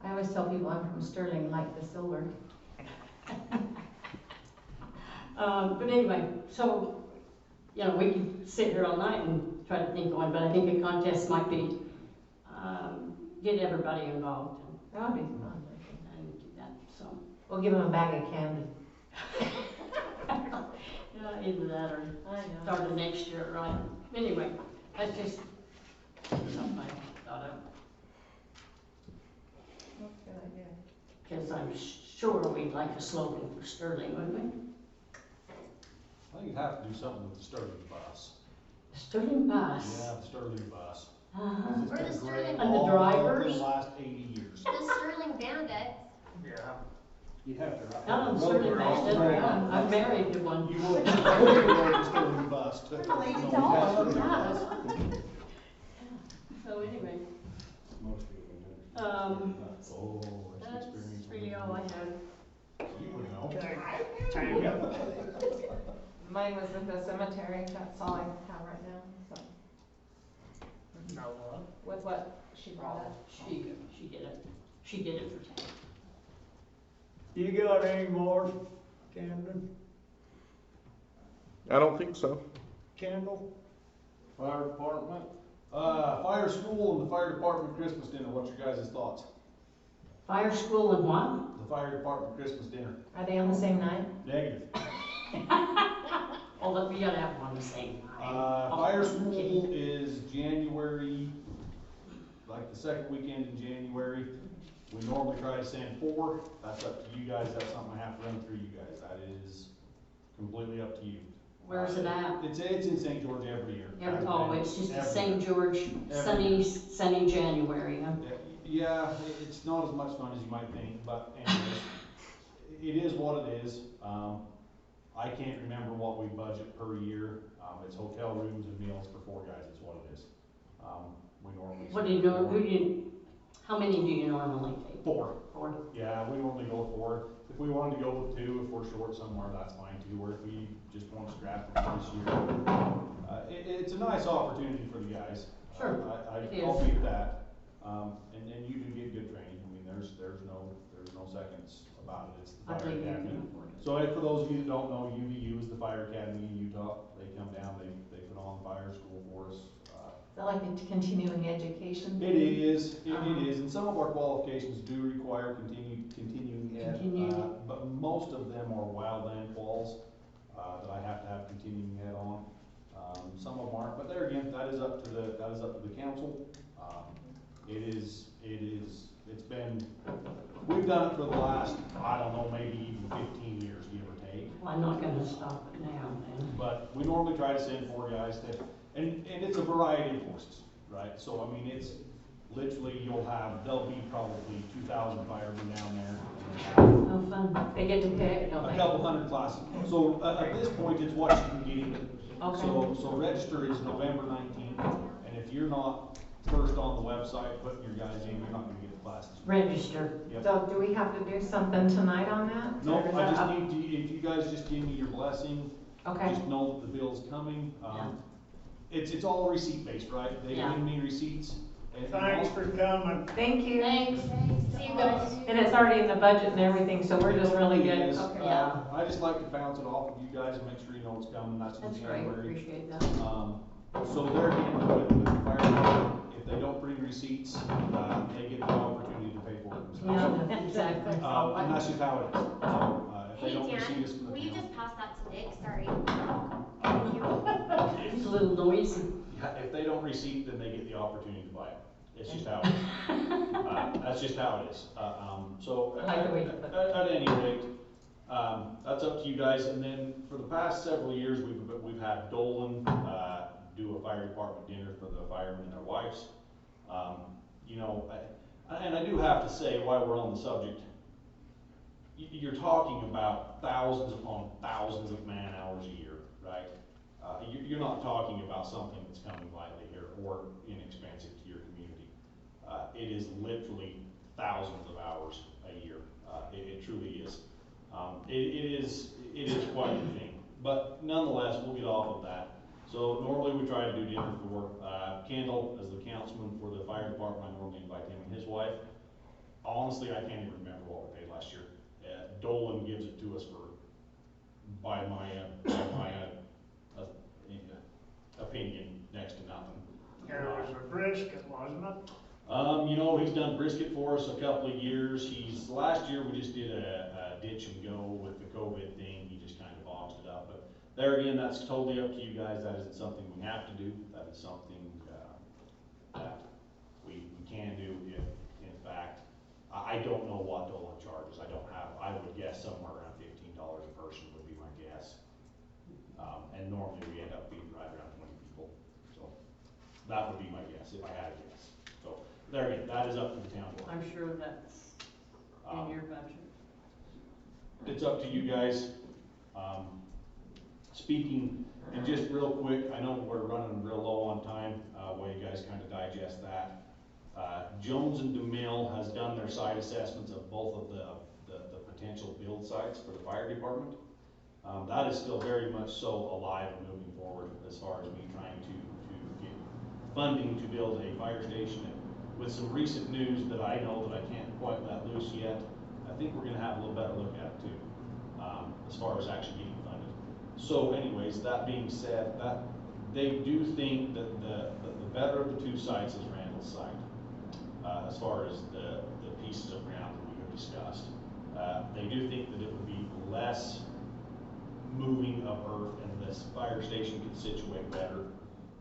I always tell people I'm from Sterling, like the silver. But anyway, so, you know, we could sit here all night and try to think on, but I think a contest might be, get everybody involved That would be fun. and do that, so. We'll give them a bag of candy. Yeah, either that or I know. start of next year, right? Anyway, that's just something I thought of, That's a good idea. because I'm sure we'd like a slogan for Sterling, wouldn't we? I think you'd have to do something with the Sterling bus. Sterling bus. Yeah, the Sterling bus. Uh-huh. It's Or the been great Sterling- And the all drivers? for the last 80 years. The Sterling Bandits. Yeah. You'd have to ride. Down on road Sterling across the Bandit, road. I'm married to one. You would, the Sterling bus. to- Really? no, To all that's of them. Sterling. So anyway, Most people do. Um, Oh, that's that's experience. really all I have. You would know. Mine was with the cemetery, that's all I have right now, so. No what? With what she brought up. She did it for town. You got any more, Camden? I don't think so. Kendall? Fire department? Fire school and the fire department Christmas dinner, what's your guys' thoughts? Fire school and what? The fire department Christmas dinner. Are they on the same night? Negative. Oh, look, we gotta have one the same time. Fire Oh, school kidding. is January, like the second weekend in January. We normally try to send 4, that's up to you guys, that's something I have to run through you guys, that is completely up to you. Where's it at? It's in St. George every year. Oh, it's just the Every St. George, sunny January, huh? Yeah, it's not as much fun as you might think, but anyways, it is what it is. I can't remember what we budget per year. It's hotel rooms and meals for 4 guys, is what it is. We normally. What do you know, how many do you normally take? 4. 4? Yeah, we normally go with 4. If we wanted to go with 2, if we're short somewhere, that's fine too, or if we just want to scrap it this year. It's a nice opportunity for the guys. Sure, I'll beat that. And you do get good training. I mean, there's no seconds about it. It's the I fire believe you academy. can afford it. So for those of you that don't know, UVU is the fire academy in Utah. They come down, they put on fire school for us. Is that like a continuing education? It is, it is, and some of our qualifications do require continuing ed. Continuing. But most of them are wildland quals, that I have to have continuing ed on. Some of them aren't, but there again, that is up to the council. It's been, we've done it for the last, I don't know, maybe even 15 years, give or take. Well, I'm not gonna stop it now, then. But we normally try to send 4 guys to, and it's a variety of courses, right? So, I mean, it's literally, there'll be probably 2,000 firemen down there. Oh, fun. They get to pick, don't A they? couple hundred classes. So, at this point, it's what you can get in. Okay. So register is November 19th, and if you're not first on the website, putting your guys in, you're not gonna get the classes. Register. Yep. So do we have to do something tonight on that? No, Or is I that just up- need to, if you guys just give me your blessing, Okay, just know that the bill's coming. Yeah. It's all receipt based, right? They Yeah. give me receipts. and Thanks for coming. thank you. Thanks. See you guys. And it's already in the budget and everything, so we're just really It good. is. Okay. Yeah. I just like to bounce it off of you guys and make sure you know it's coming, that's in That's great, January. appreciate that. So there again, with the fire department, if they don't bring receipts, they get the opportunity to pay for it themselves. Yeah, exactly. And that's just how it is. So, if they Hey don't receive us Dan, from will the you town. just pass that to Dick? Sorry. Thank you. It's a little noisy. Yeah, if they don't receipt, then they get the opportunity to buy it. It's just how it is. That's just how it is. So, I like the way you put it. at any rate, that's up to you guys. And then for the past several years, we've had Dolan, do a fire department dinner for the firemen and their wives. You know, and I do have to say, while we're on the subject, you're talking about thousands upon thousands of man hours a year, right? You're not talking about something that's coming lightly here or inexpensive to your community. It is literally thousands of hours a year. It truly is. It is quite a thing. But nonetheless, we'll get off of that. So normally we try to do dinner for Kendall as the councilman for the fire department. I normally invite him and his wife. On honestly, I can't even remember what we paid last year. Dolan gives it to us for, by my opinion, next to nothing. There was a brisket, wasn't it? You know, he's done brisket for us a couple of years. Last year we just did a ditch and go with the COVID thing. He just kind of boxed it up. But there again, that's totally up to you guys. That isn't something we have to do. That is something, that we can do if, in fact, I don't know what Dolan charges. I would guess somewhere around $15 a person would be my guess. And normally we end up being right around 20 people. So that would be my guess if I had a guess. So there again, that is up to the town board. I'm sure that's in your budget. It's up to you guys. Speaking, and just real quick, I know we're running real low on time, while you guys kind of digest that. Jones and DeMille has done their site assessments of both of the potential build sites for the fire department. That is still very much so alive and moving forward as far as me trying to get funding to build a fire station. And with some recent news that I know that I can't quite let loose yet, I think we're gonna have a little better look at it too, as far as actually getting funded. So anyways, that being said, that they do think that the better of the two sites is Randall's site, as far as the pieces of ground that we have discussed. They do think that it would be less moving of earth and this fire station could situate better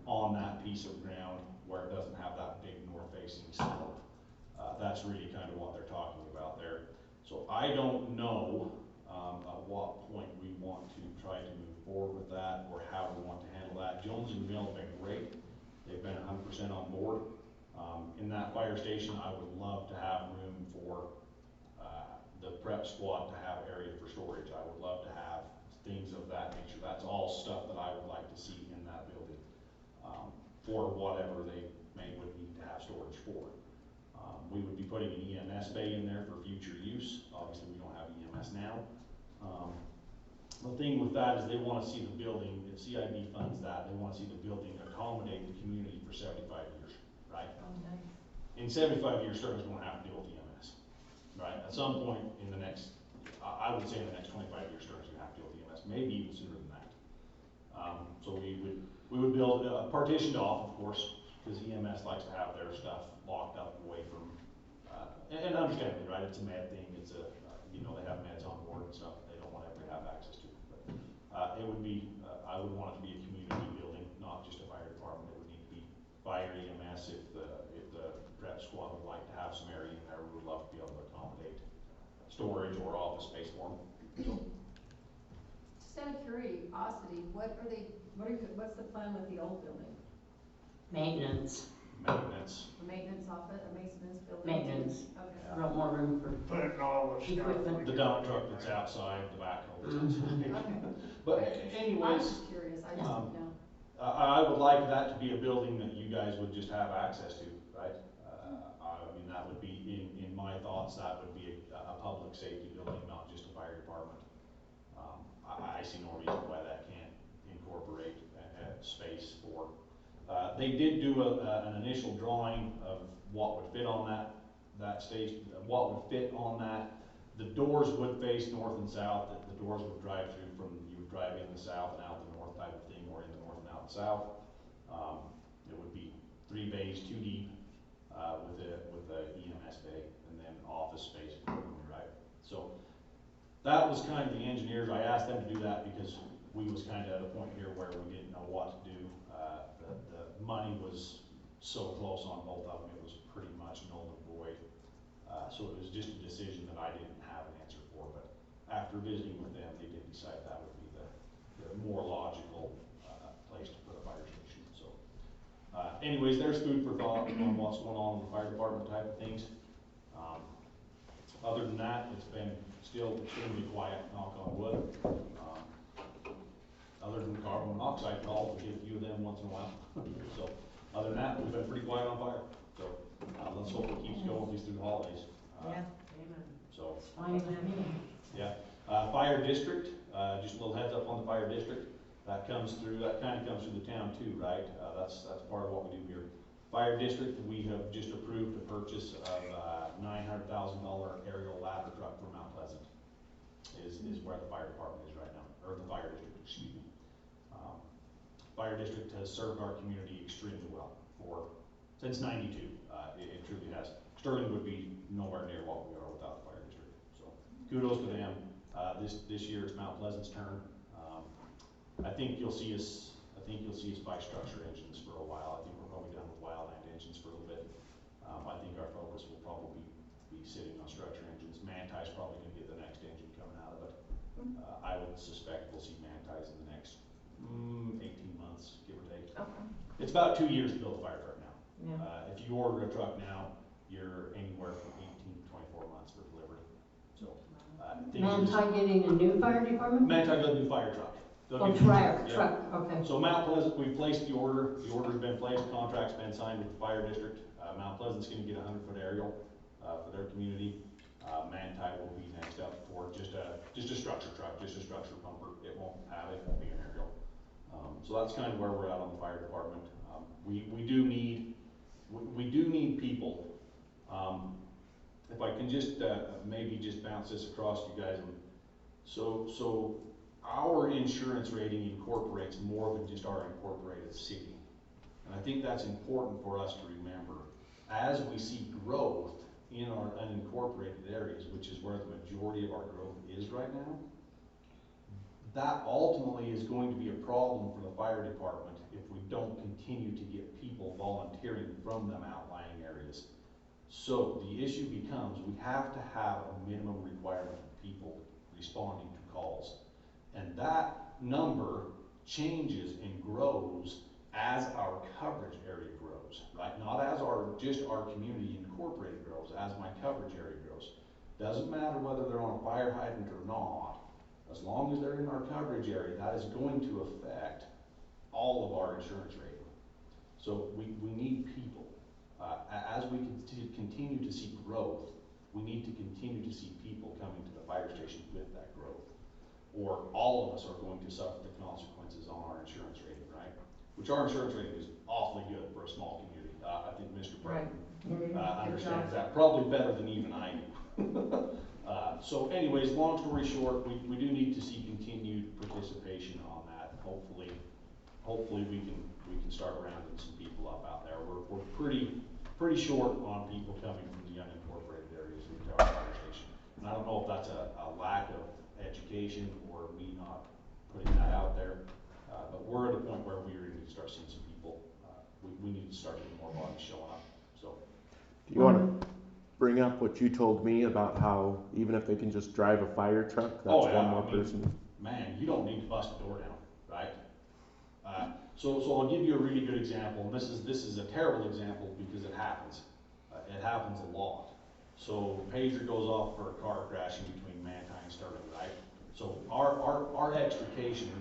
on that piece of ground where it doesn't have that big north-facing slope. That's really kind of what they're talking about there. So I don't know at what point we want to try to move forward with that or how we want to handle that. Jones and DeMille have been great. They've been 100% on board. In that fire station, I would love to have room for the prep squad to have area for storage. I would love to have things of that nature. That's all stuff that I would like to see in that building, for whatever they would need to have storage for. We would be putting an EMS bay in there for future use. Obviously, we don't have EMS now. The thing with that is they want to see the building, if CIB funds that, they want to see the building accommodate the community for 75 years, right? Oh, nice. In 75 years, Sterling's going to have to deal with EMS, right? At some point in the next, I would say in the next 25 years, Sterling's going to have to deal with EMS, maybe even sooner than that. So we would build partitioned off, of course, because EMS likes to have their stuff locked up away from, and understandably, right? It's a med thing. It's a, they have meds on board and stuff. They don't want everybody to have access to it. But it would be, I would want it to be a community building, not just a fire department. It would need to be fire EMS. If the prep squad would like to have some area in there, we would love to be able to accommodate storage or office space for them. So, Just out of curiosity, what's the plan with the old building? Maintenance, maintenance. A maintenance office, a maintenance building? maintenance, Okay. a lot more room for, Putting all the stuff. Equipment. The dump truck that's outside, the backhoe. Okay. But I anyways, was just curious, I just didn't know. I would like that to be a building that you guys would just have access to, right? I mean, that would be, in my thoughts, that would be a public safety building, not just a fire department. I see no reason why that can't incorporate a space for, they did do an initial drawing of what would fit on that station, what would fit on that. The doors would face north and south. The doors would drive through you would drive in the south and out the north type of thing, or in the north and out the south. It would be 3 bays, 2 deep, with a EMS bay, and then office space accordingly, right? So that was kind of the engineers. I asked them to do that because we was kind of at a point here where we didn't know what to do. The money was so close on both of them, it was pretty much null and void. So it was just a decision that I didn't have an answer for, but after visiting with them, they did decide that would be the more logical place to put a fire station. So anyways, there's food for thought on what's going on in the fire department type of things. Other than that, it's been still extremely quiet, knock on wood. Other than carbon monoxide calls, we get a few of them once in a while. So other than that, we've been pretty quiet on fire. So let's hope it keeps going at least through the holidays. yeah, So, it's fine with me. yeah. Fire district, just a little heads up on the fire district. That kind of comes through the town too, right? That's part of what we do here. Fire district, we have just approved the purchase of $900,000 aerial ladder truck for Mount Pleasant. Is where the fire department is right now, or the fire district, excuse me. Fire district has served our community extremely well since '92. It truly has. Sterling would be nowhere near what we are without the fire district. So kudos to them. This year it's Mount Pleasant's turn. I think you'll see us buy structure engines for a while. I think we're probably done with wildland engines for a little bit. I think our focus will probably be sitting on structure engines. Manti's probably going to get the next engine coming out of it. I would suspect we'll see Manti's in the next 18 months, give or take. Okay. It's about 2 years to build a fire truck now. Yeah. If you order a truck now, you're anywhere from 18 to 24 months for delivery. So, Manti getting a new fire department? Manti got a new fire truck. Oh, truck, okay. So Mount Pleasant, we've placed the order. The order's been placed, contract's been signed with the fire district. Mount Pleasant's gonna get a 100-foot aerial, for their community. Manti will be next up for just a structure truck, just a structure pumper. It won't be an aerial. So that's kind of where we're at on the fire department. We do need people. If I can just, maybe just bounce this across to you guys. So our insurance rating incorporates more than just our incorporated city. And I think that's important for us to remember. As we see growth in our unincorporated areas, which is where the majority of our growth is right now, that ultimately is going to be a problem for the fire department if we don't continue to get people volunteering from them outlying areas. So the issue becomes we have to have a minimum requirement of people responding to calls. And that number changes and grows as our coverage area grows, right? Not as just our community incorporated grows, as my coverage area grows. Doesn't matter whether they're on a fire hydrant or not, as long as they're in our coverage area, that is going to affect all of our insurance rating. So we need people. As we continue to see growth, we need to continue to see people coming to the fire station with that growth. Or all of us are going to suffer the consequences on our insurance rating, right? Which our insurance rating is awfully good for a small community. I think Mr. Burton understands that probably better than even I do. So anyways, long story short, we do need to see continued participation on that. Hopefully we can start rounding some people up out there. We're pretty short on people coming from the unincorporated areas into our fire station. And I don't know if that's a lack of education or me not putting that out there, but we're at a point where we really need to start seeing some people. We need to start getting more bodies showing up. So, do you want to bring up what you told me about how even if they can just drive a fire truck, that's one more person? Man, you don't need to bust a door down, right? So I'll give you a really good example, and this is a terrible example because it happens. It happens a lot. So the pager goes off for a car crashing between Manti and Sterling, right? So our extrication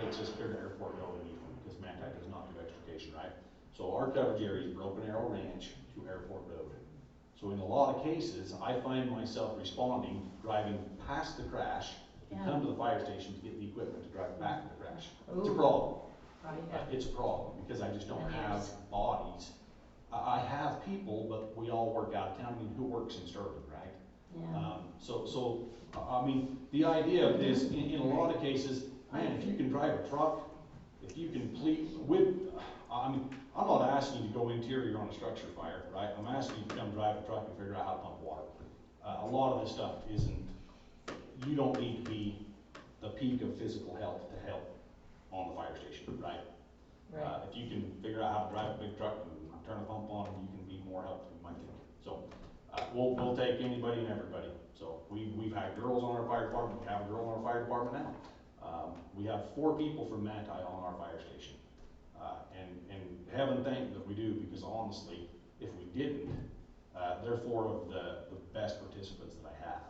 takes us clear to Airport Road and Eastman because Manti does not do extrication, right? So our coverage area is Broken Arrow Ranch to Airport Road. So in a lot of cases, I find myself responding, driving past the crash to come to the fire station to get the equipment to drive back to the crash. It's a problem. Right. It's a problem because I just don't have bodies. I have people, but we all work out of town. I mean, who works in Sterling, right? Yeah. So I mean, the idea of this, in a lot of cases, man, if you can drive a truck, if you can I mean, I'm not asking you to go interior on a structure fire, right? I'm asking you to come drive a truck and figure out how to pump water. A lot of this stuff you don't need to be the peak of physical health to help on the fire station, right? If you can figure out how to drive a big truck and turn a pump on, you can be more help than you might think. So we'll take anybody and everybody. So we've had girls on our fire department. We have a girl on our fire department now. We have 4 people from Manti on our fire station. And heaven thank that we do, because honestly, if we didn't, they're 4 of the best participants that I have.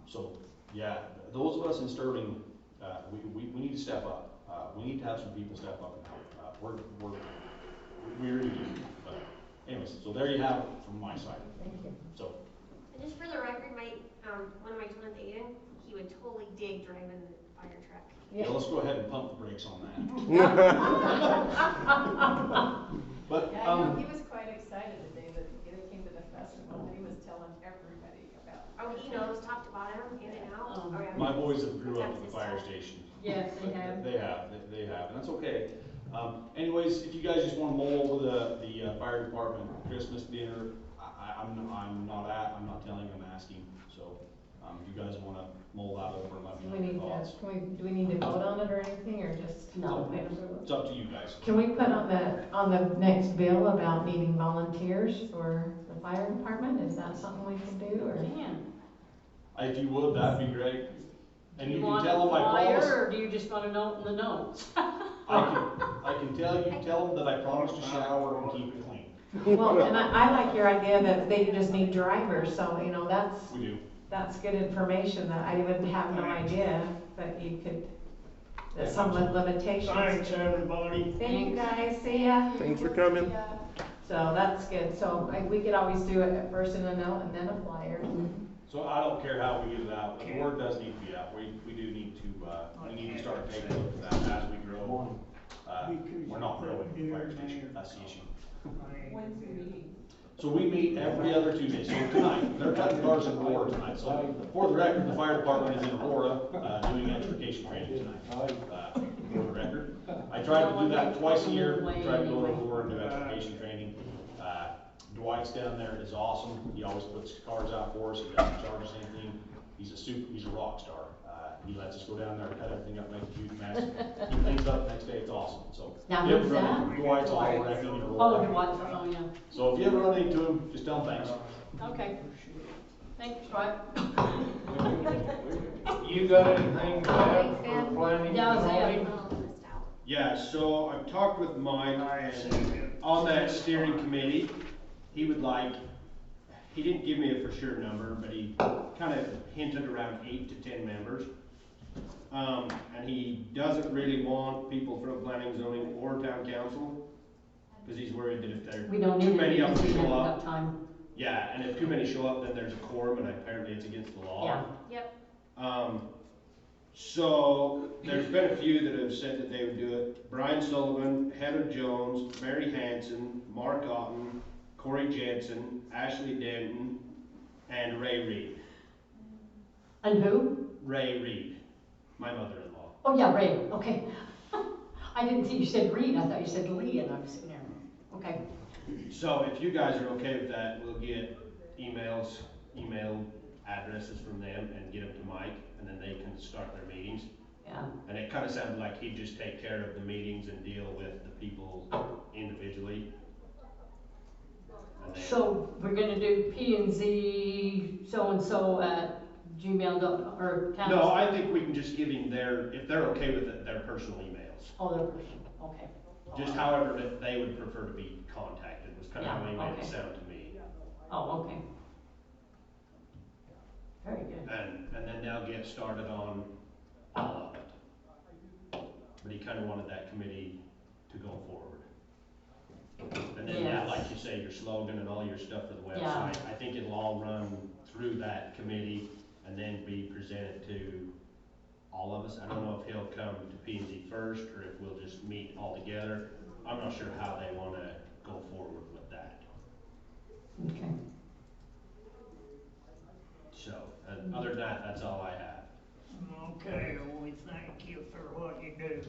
So yeah, those of us in Sterling, we need to step up. We need to have some people step up and help. We really do. But anyways, so there you have it from my side. Thank you. So. And just for the record, one of my twins, Aiden, he would totally dig driving the fire truck. Yeah, let's go ahead and pump the brakes on that. But, Yeah, I know, he was quite excited the day that they came to the festival, he was telling everybody about. Oh, he knows top to bottom, in and out. Um, Oh, yeah. my boys have grew up at the fire station. Yes, they have. They have, and that's okay. Anyways, if you guys just wanna mull over the fire department Christmas dinner, I'm not telling, I'm asking, so, if you guys wanna mull that over, let Do me we know need your thoughts. do we need to vote on it or anything, or just? No. It's up to you guys. Can we put on the next bill about needing volunteers for the fire department? Is that something we can do, or? Man, If you would, that'd be great. And do you you can want a tell them I flyer, promise, or do you just want a note in the notes? I can tell them that I promise to shower and keep it clean. Well, and I like your idea that they just need drivers, so, you know, We do. that's good information that I would have no idea, but you could, that some limitations. Thanks, everybody. Thank you guys, see ya. Thanks for coming. So that's good, so we could always do it at first in a note and then a flyer. So I don't care how we get it out, but the word does need to be out. We do need to start taking a look at that as we grow. We're not growing the fire station, that's the issue. When's the meeting? So we meet every other Tuesday, so tonight, they're cutting cars in Aurora tonight, so for the record, the fire department is in Aurora, doing extrication training tonight. For the record, I try to do that twice a year, try to go to Aurora and do extrication training. Dwight's down there is awesome, he always puts cars out for us, he doesn't charge us anything, he's a rock star. He lets us go down there, cut everything up, make a huge mess, keep things up, next day it's awesome, so. Now, If you who's ever run that? into Dwight's all wrecking in Oh, Aurora. to watch, oh, yeah, So if you ever run into him, just tell him thanks. okay. Thanks, Dwight. You got anything to add Thanks, for Dan. planning? Yeah, I was and adding. zoning? I'll list out. Yeah, so I've talked with Mike, and on that steering committee, he would like, he didn't give me a for sure number, but he kind of hinted around 8 to 10 members. And he doesn't really want people from planning, zoning, or town council, because he's worried that if there We don't too need many it of because them we show haven't up, got time. yeah, and if too many show up, then there's a quorum, and apparently it's against the law. Yeah. Yep. So there's been a few that have said that they would do it. Brian Sullivan, Heather Jones, Mary Hanson, Mark Otten, Corey Jensen, Ashley Denton, and Ray Reed. And who? Ray Reed, my mother-in-law. Oh, yeah, Ray, okay. I didn't think you said Reed, I thought you said Lee, and I was sitting there, okay. So if you guys are okay with that, we'll get email addresses from them and get them to Mike, and then they can start their meetings. Yeah, And it kind of sounded like he'd just take care of the meetings and deal with the people individually. And then- so we're gonna do P and Z so-and-so at gmail.com, or town. No, I think we can just give him if they're okay with it, their personal emails. Oh, their person, okay. Just however that they would prefer to be contacted, was kind of how he Yeah, made it okay. sound to me. Oh, okay. Very good. And then they'll get started on all of it. But he kind of wanted that committee to go forward. And then, Yes. like you say, your slogan and all your stuff for the website, Yeah. I think it'll all run through that committee and then be presented to all of us. I don't know if he'll come to P and Z first, or if we'll just meet all together. I'm not sure how they wanna go forward with that. Okay. So, and other than that, that's all I have. Okay, well, we thank you for what you do.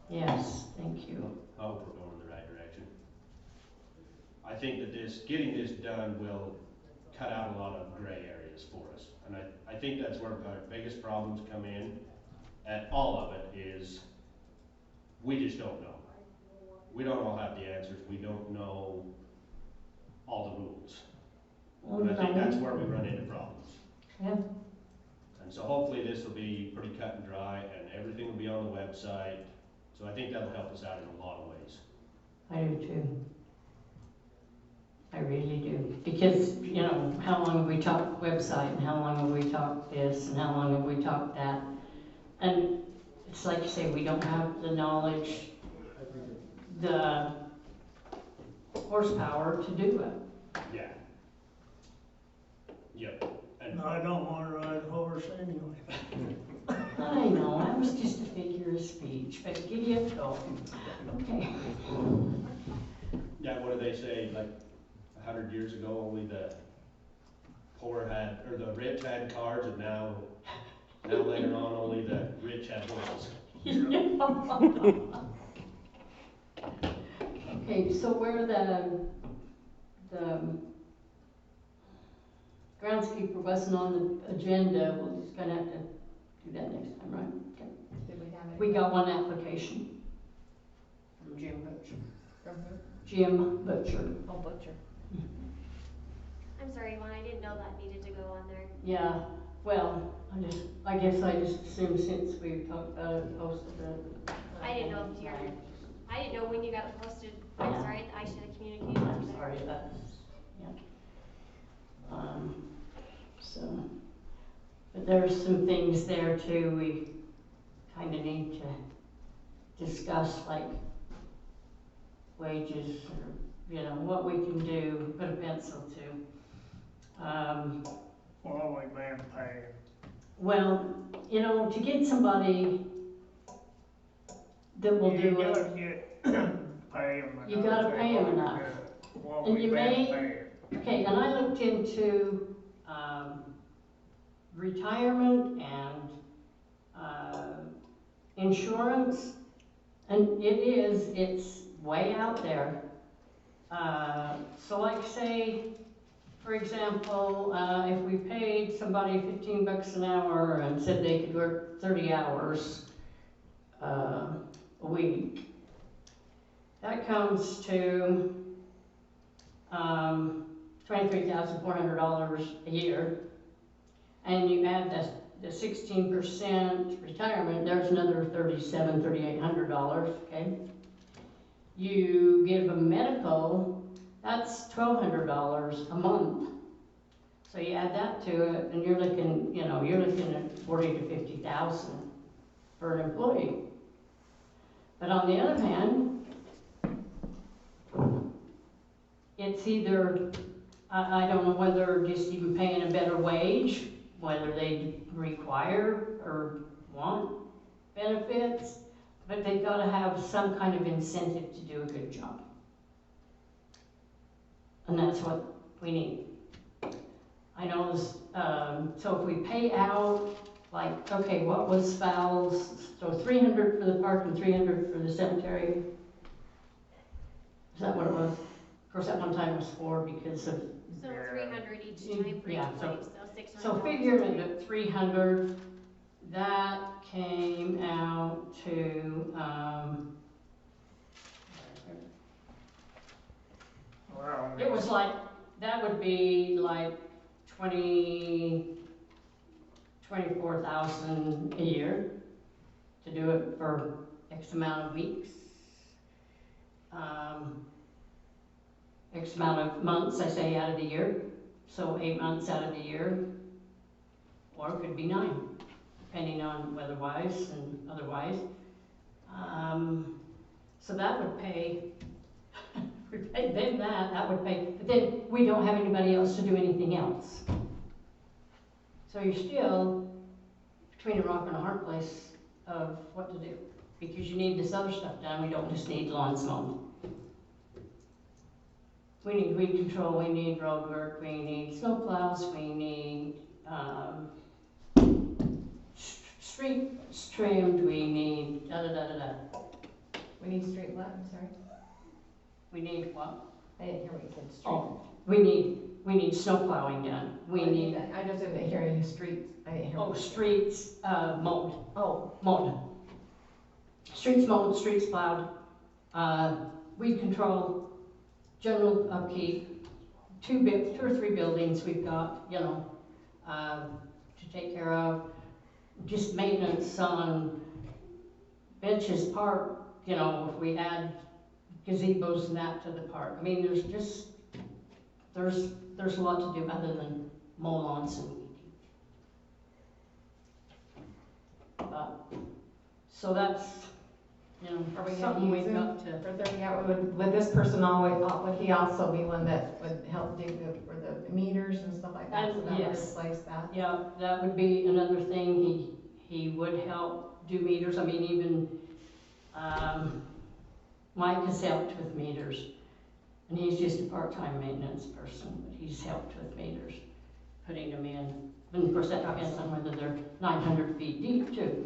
Yes, thank you. I hope we're going in the right direction. I think that getting this done will cut out a lot of gray areas for us. And I think that's where our biggest problems come in, and all of it is, we just don't know. We don't all have the answers, we don't know all the rules. Well, And I think no. that's where we run into problems. Yeah, And so hopefully this will be pretty cut and dry, and everything will be on the website. So I think that'll help us out in a lot of ways. I do too. I really do. Because, you know, how long have we talked website, and how long have we talked this, and how long have we talked that? And it's like you say, we don't have the knowledge, the horsepower to do it. Yeah. Yep. And I don't wanna ride a horse anyway. I know, that was just a figure of speech, but give you a go. Okay. yeah, they say, like, 100 years ago, only the poor had, or the rich had cars, and now later on, only the rich have horses. Okay, so where the groundskeeper wasn't on the agenda, we're just gonna have to do that next time, right? Okay. Did we have it? We got one application from Jim Butcher. From who? Jim Butcher. Oh, Butcher. I'm sorry, Yvonne, I didn't know that needed to go on there. Yeah, well, I guess I just assumed since we talked about it, posted it. I didn't know if you're, I didn't know when you got it posted. I'm Yeah. sorry, I should have communicated I'm that sorry, better. that's, yeah. So, but there's some things there too, we kind of need to discuss, like wages, or, you know, what we can do, put a pencil to. What we been paying? Well, you know, to get somebody that will You do gotta it, get, pay them enough. You gotta pay 'em enough. What And we you been may- paying. okay, and I looked into, retirement and, insurance, and it's way out there. So like say, for example, if we paid somebody $15 an hour and said they could work 30 hours, a week, that comes to, $23,400 a year. And you add the 16% retirement, there's another $3,800, okay? You give them medical, that's $1,200 a month. So you add that to it, and you're looking at 40 to 50,000 for an employee. But on the other hand, it's either, I don't know whether just even paying a better wage, whether they require or want benefits, but they've got to have some kind of incentive to do a good job. And that's what we need. I know this, so if we pay out, like, okay, what was Val's, so 300 for the park and 300 for the cemetery? Is that what it was? Of course, at one time it was 4 because of, So 300 each time for each Yeah, so- place, so 600. so figuring it at 300, that came out to, Well, it was like, that would be like 24,000 a year to do it for X amount of weeks. X amount of months, I say, out of the year, so 8 months out of the year, or it could be 9, depending on weather-wise and otherwise. So that would pay, if we paid them that would pay, but then we don't have anybody else to do anything else. So you're still between a rock and a hard place of what to do, because you need this other stuff done, we don't just need lawns mown. We need weed control, we need road work, we need snow plows, we need, streets trimmed, we need da-da-da-da-da. We need street what, I'm sorry? We need what? I didn't hear what you said, street. Oh, we need snow plowing done, we need, I just didn't hear any streets, I didn't hear. oh, what you said. streets, mowed, Oh, mowed. Streets mowed, streets plowed, weed control, general upkeep, 2 or 3 buildings we've got, you know, to take care of, just maintenance on Benches Park, you know, if we add gazebos and that to the park. I mean, there's a lot to do other than mow lawns and weed. So that's, you know, Are we gonna something use we've him got to. for 30 hours, would this person always, would he also be one that would help dig for the meters and stuff like that? So that would Yes. replace that? Yeah, that would be another thing, he would help do meters, I mean, even, Mike has helped with meters. And he's just a part-time maintenance person, but he's helped with meters, putting them in. And of course, that depends on whether they're 900 feet deep too.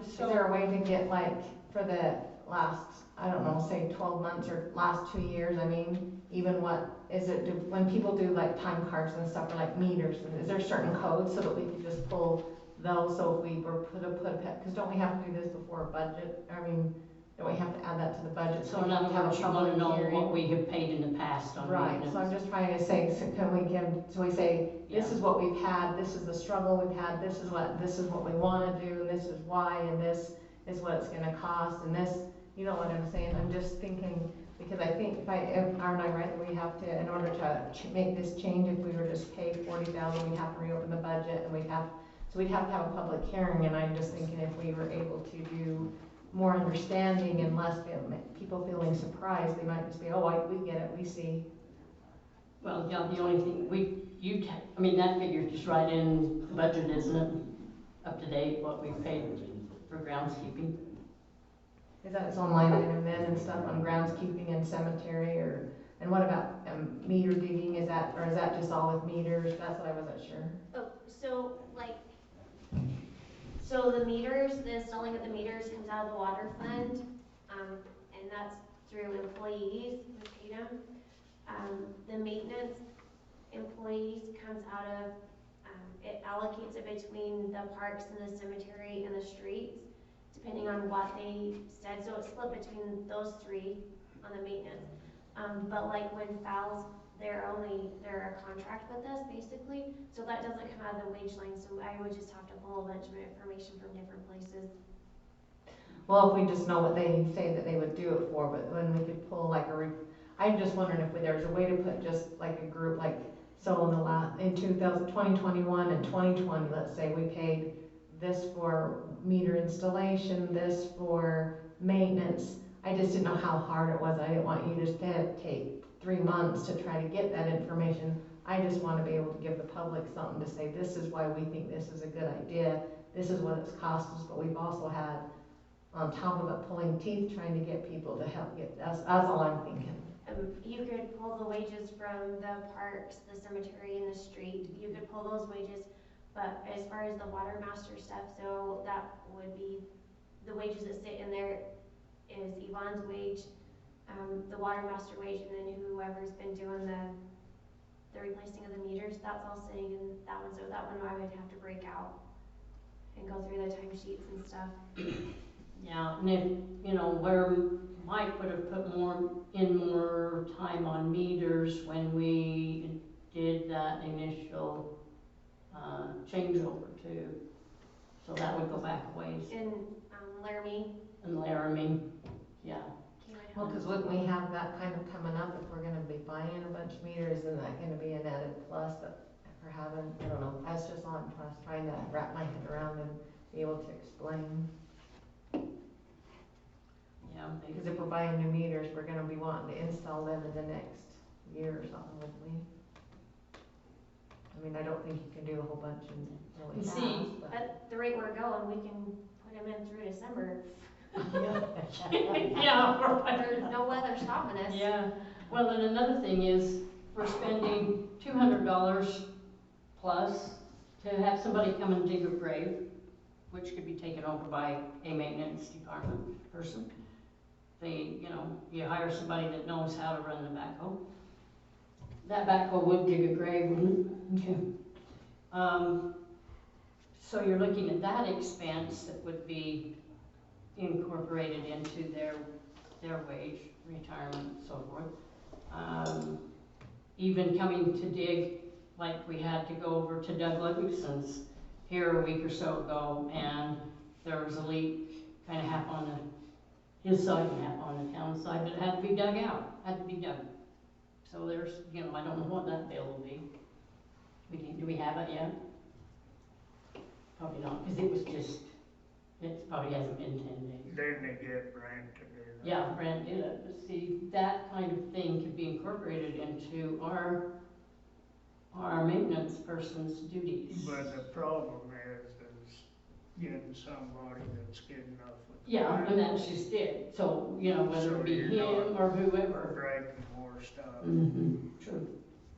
Is there a way to get like, for the last, I don't know, say 12 months or last 2 years, I mean, even what, is it, when people do like time cards and stuff, or like meters, and is there certain codes so that we could just pull those, so if we were because don't we have to do this before a budget, I mean, don't we have to add that to the budget? So we in have other to have a words, you wanna public know hearing? what we have paid in the past on Right, maintenance. so I'm just trying to say, so can we give, so we say, this Yeah. is what we've had, this is the struggle we've had, this is what we wanna do, and this is why, and this is what it's gonna cost, and this, you know what I'm saying? I'm just thinking, because I think if aren't I right, that we have to, in order to make this change, if we were just pay 40,000, we'd have to reopen the budget, and we'd have to have a public hearing, and I'm just thinking if we were able to do more understanding and less people feeling surprised, they might just be, oh, we get it, we see. Well, yeah, the only thing, I mean, that figure's just right in the budget, isn't it? Up to date, what we've paid for groundskeeping. Is that its own line item then and stuff on groundskeeping and cemetery, or, and what about meter digging, is that just all with meters? That's what I wasn't sure. Oh, so like, so the meters, the installing of the meters comes out of the water fund, and that's through employees, we pay them. The maintenance employees comes out of, it allocates it between the parks and the cemetery and the streets, depending on what they said, so it's split between those three on the maintenance. But like when FAL's, they're a contract with us basically, so that doesn't come out of the wage line, so I would just have to pull a bunch of information from different places. Well, if we just know what they say that they would do it for, but when we could pull like I'm just wondering if there was a way to put just like a group, like, so in 2021 and 2020, let's say, we paid this for meter installation, this for maintenance. I just didn't know how hard it was. I didn't want you to take 3 months to try to get that information. I just want to be able to give the public something to say, this is why we think this is a good idea. This is what it's cost us, but we've also had, on top of it, pulling teeth, trying to get people to help get, that's all I'm thinking. You could pull the wages from the parks, the cemetery, and the street. You could pull those wages, but as far as the water master stuff, so that would be the wages that sit in there is Yvonne's wage, the water master wage, and then whoever's been doing the replacing of the meters, that's all sitting in that one, so that one I would have to break out and go through the timesheets and stuff. Yeah, and if, where Mike would have put more time on meters when we did that initial changeover too. So that would go back a ways. And Laramie. And Laramie, yeah. Well, because wouldn't we have that kind of coming up if we're gonna be buying a bunch of meters, isn't that gonna be an added plus that for having, I don't know, that's just all I'm trying to wrap my head around and be able to explain. Yeah, Because if we're buying new meters, we're gonna be wanting to install them in the next year or something, wouldn't we? I mean, I don't think you can do a whole bunch in really You fast, see, but. At the rate we're going, we can put them in through December. yeah, right. There's no weather stopping us. Yeah, well, and another thing is, we're spending $200 plus to have somebody come and dig a grave, which could be taken over by a maintenance department person. You hire somebody that knows how to run the backhoe. That backhoe would dig a grave, wouldn't it? Okay. So you're looking at that expense that would be incorporated into their wage, retirement, and so forth. Even coming to dig, like we had to go over to Doug Livingston's here a week or so ago, and there was a leak, kind of half on his side and half on the town side, but it had to be dug out, had to be dug. So there's, I don't know what that bill will be. Do we have it yet? Probably not, because it probably hasn't been 10 days. Then they get Brent to do that. Yeah, Brent did it, but see, that kind of thing could be incorporated into our maintenance person's duties. But the problem is getting somebody that's good enough with. Yeah, and that's just it, so, you know, whether it be So you're him or whoever. Breaking more stuff. True.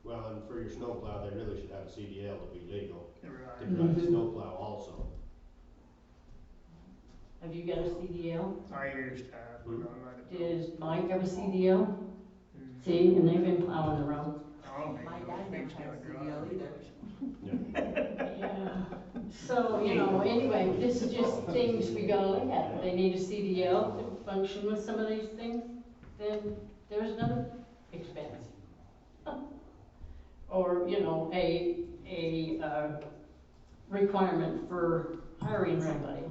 Well, and for your snowplow, they really should have a CDL to be legal, to Right. drive the Mhm. snowplow also. Have you got a CDL? I used to have, but I let it go. Does Mike have a CDL? Mm. See, and they've been plowing the road. Oh, My he dad never he's had a got CDL driver's either. Yeah. So, you know, anyway, this is just things we gotta look at. If they need a CDL to function with some of these things, then there's another expense. Or, you know, a requirement for hiring somebody,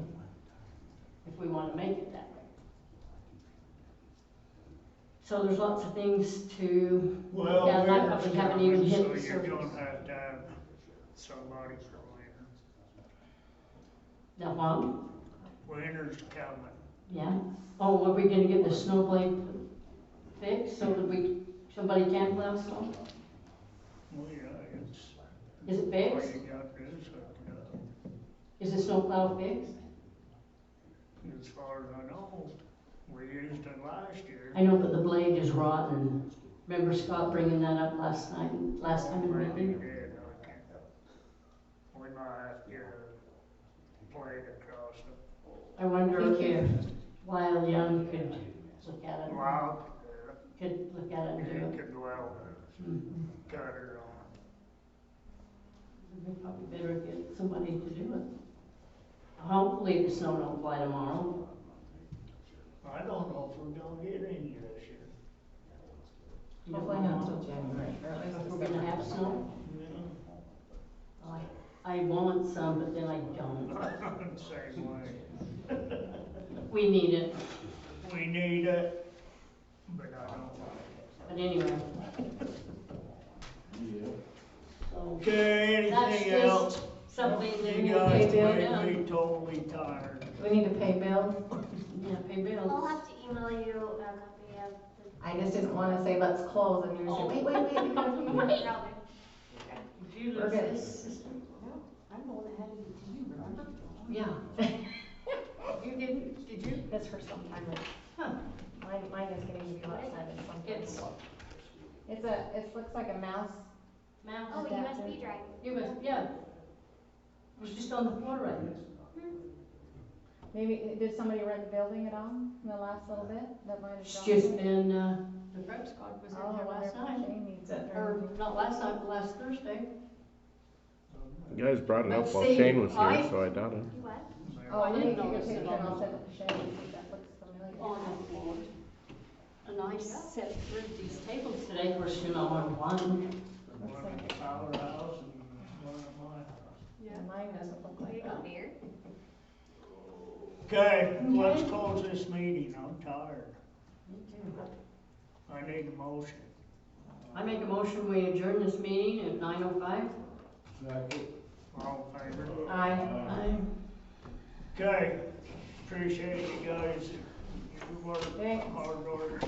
if we wanna make it that way. So there's lots of things to Well, look at, like, winter's we haven't even coming, hit so the you're surface. gonna have to have somebody for winter. Now, what? Winter's coming. Yeah. Oh, are we gonna get the snow blade fixed so that somebody can plow snow? Well, yeah, it's. Is it All fixed? you got to do is hook it up. Is the snow plow fixed? As far as I know, we used it last year. I know, but the blade is rotten. Remember Scott bringing that up last time in the Maybe meeting? it did, I can't. We might have to get a blade across it. I wonder if Lyle Young could look at it, Wow, could look at it and do you it. could weld a Mhm. cutter on. We probably better get somebody to do it. Hopefully the snow don't fly tomorrow. I don't know if we're gonna get any this year. You don't Hopefully know not till January, or at least if we're gonna have snow. I want some, but then I don't. Same way. We need it, We need it, but I don't like it. but anyway. So, Okay, that's anything just else? something that we You need to guys pay make down. me totally tired. We need to pay bills. Yeah, pay bills. I'll have to email you a copy of the. I just didn't wanna say, let's close, and you Oh. say, wait, because we No need. problem. Did you We're lose good. this sister? I'm the one that had it to you, remember? Yeah. You didn't, did you? That's for some time, Huh. mine is getting to be lopsided sometimes. It's It looks like a mouse. mouse. Oh, Adapter. USB drive. You was, yeah. It was just on the floor right there. Maybe, did somebody rent the building at all in the last little bit? That might have It's dropped just it? been, the prep squad was Oh, in I there wonder last if night. Shane needs it. Or, not last night, but last Thursday. You guys brought it up Let's while see, Shane was here, I- so I doubt it. You what? Oh, I let me didn't take a notice it picture on and I'll the- send it to Shane, see if that looks familiar. On the floor. And I set through these tables today, of course, you know, on one. One at the powerhouse and one at my house. Yeah, mine doesn't look There you like go, that. Mayor. Okay, let's close this meeting, I'm tired. Me too. I need a motion. I make a motion, we adjourn this meeting at 9:05. All in favor? Aye. Okay, appreciate you guys, your work, Thanks. hard work.